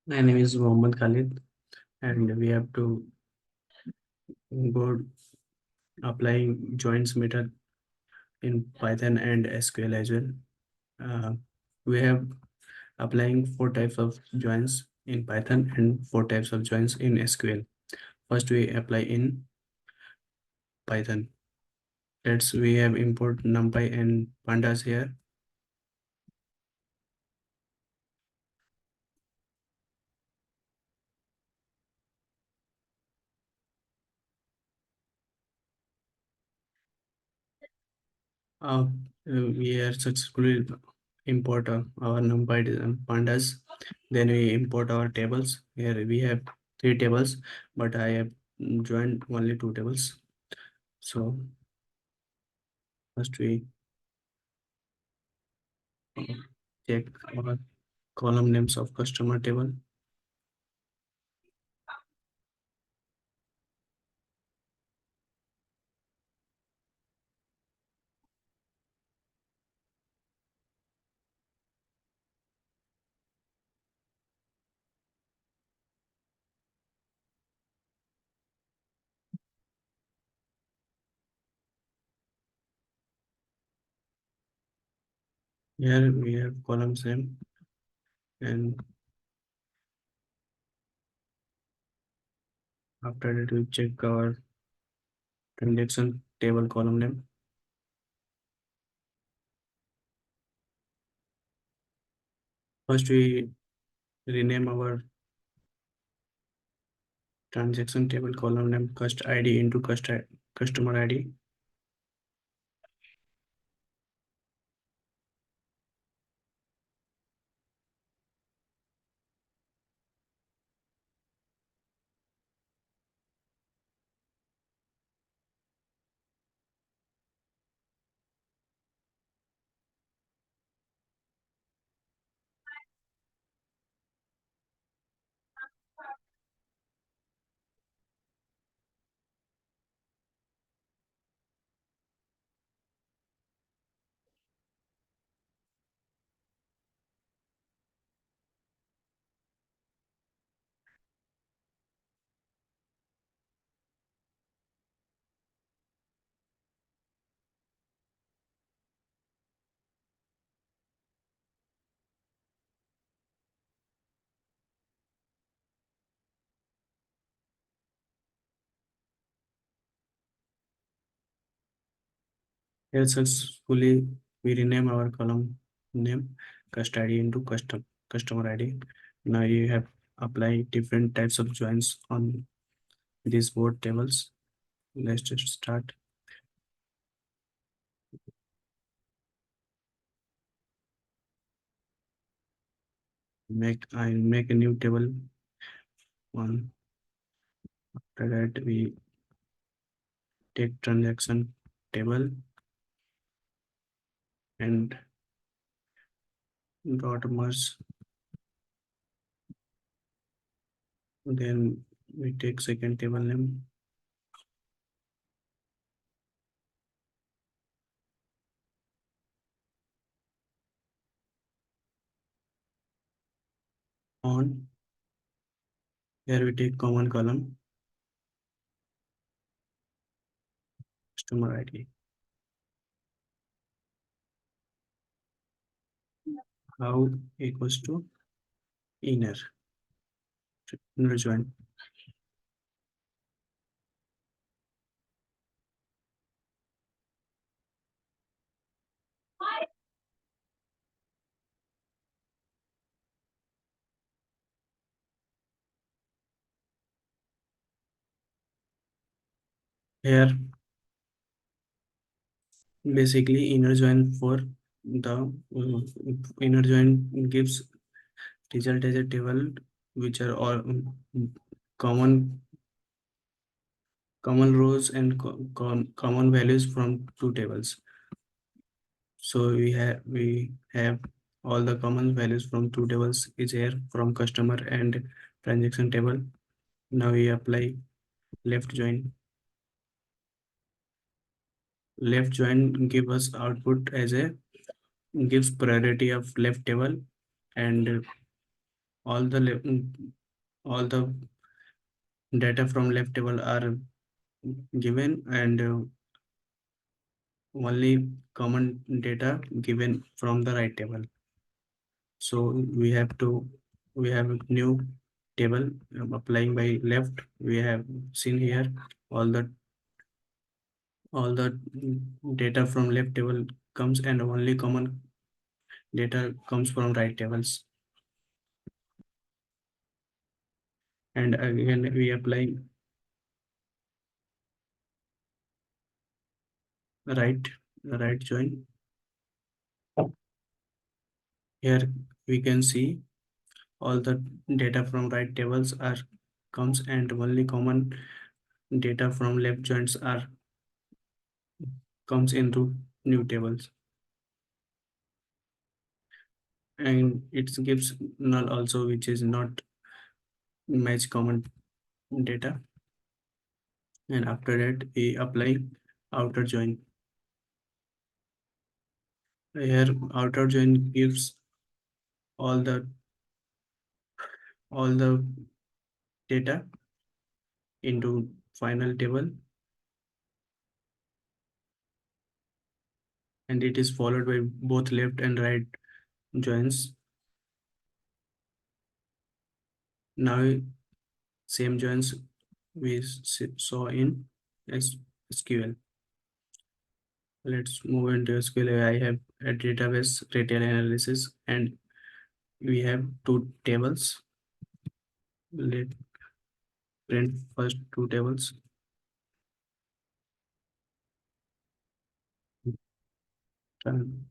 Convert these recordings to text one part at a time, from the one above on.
My name is Mohammed Khalid, and we have to go applying joins method in Python and SQL as well. Uh, we have applying four types of joins in Python and four types of joins in SQL. First, we apply in Python. We have import NumPy and pandas here. Uh, we are successfully import our NumPy and pandas. Then we import our tables. Here we have three tables, but I have joined only two tables. So first we uh, check our column names of customer table. Here we have columns name, and after that we check our transaction table column name. First we rename our transaction table column name cust ID into customer ID. Here successfully we rename our column name cust ID into customer ID. Now you have applied different types of joins on these both tables. Let's just start. I make a new table one. After that we take transaction table and dot merge. Then we take second table name on. Here we take common column customer ID. How equals to inner join. Here basically inner join for the inner join gives result as a table which are all common common rows and common values from two tables. So we have all the common values from two tables is here from customer and transaction table. Now we apply left join. Left join give us output as a gives priority of left table and all the all the data from left table are given, and only common data given from the right table. So we have a new table applying by left. We have seen here all the data from left table comes, and only common data comes from right tables. And again we apply right right join. Here we can see all the data from right tables are comes, and only common data from left joins are comes into new tables, and it gives null also, which is not match common data. And after that we apply outer join. Here outer join gives all the all the data into final table, and it is followed by both left and right joins. Now same joins we saw in SQL. Let's move into SQL. I have a database retail analysis, and we have two tables. Let print first two tables. Done.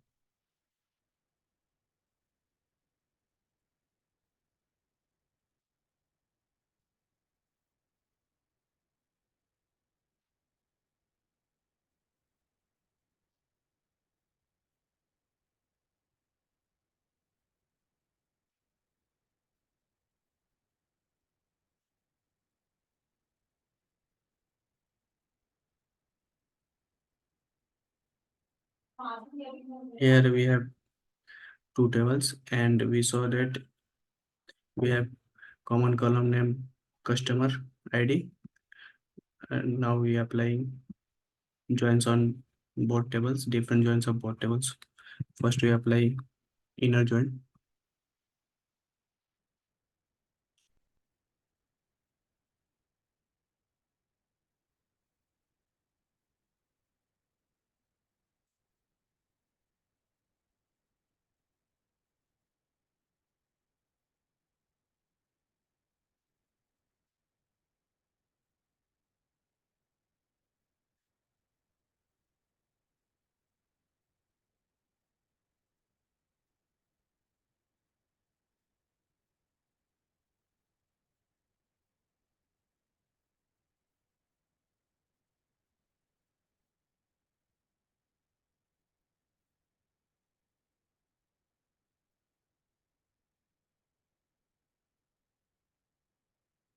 Here we have two tables, and we saw that we have common column name customer ID, and now we are applying joins on both tables, different joins of both tables. First we apply inner join.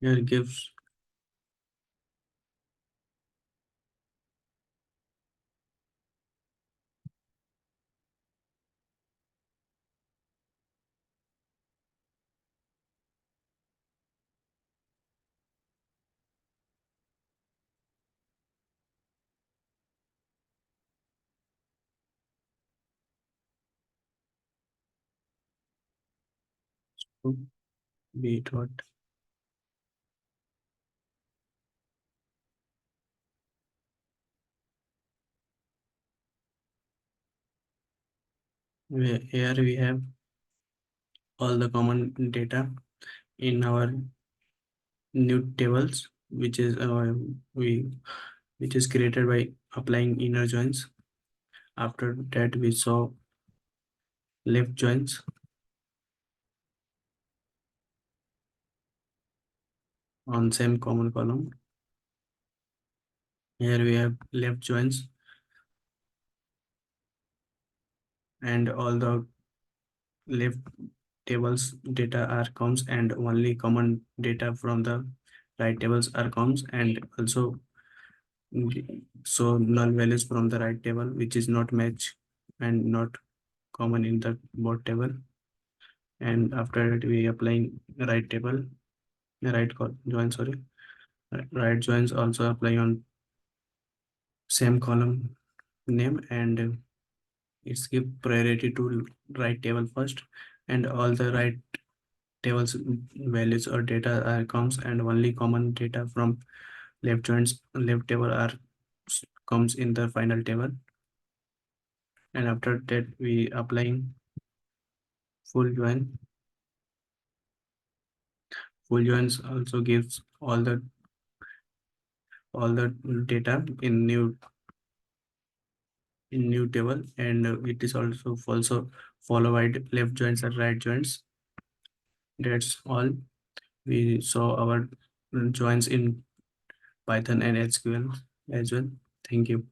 Here gives to be taught. Here we have all the common data in our new tables, which is we which is created by applying inner joins. After that we saw left joins on same common column. Here we have left joins, and all the left tables data are comes, and only common data from the right tables are comes, and also so null values from the right table, which is not match and not common in the both table. and after that we applying right table, join, sorry, right joins also apply on same column name, and it's give priority to right table first, and all the right tables values or data are comes, and only common data from left table are comes in the final table. And after that we applying full join. Full joins also gives all the data in new table, and it is also followed by left joins and right joins. That's all. We saw our joins in Python and SQL as well. Thank you.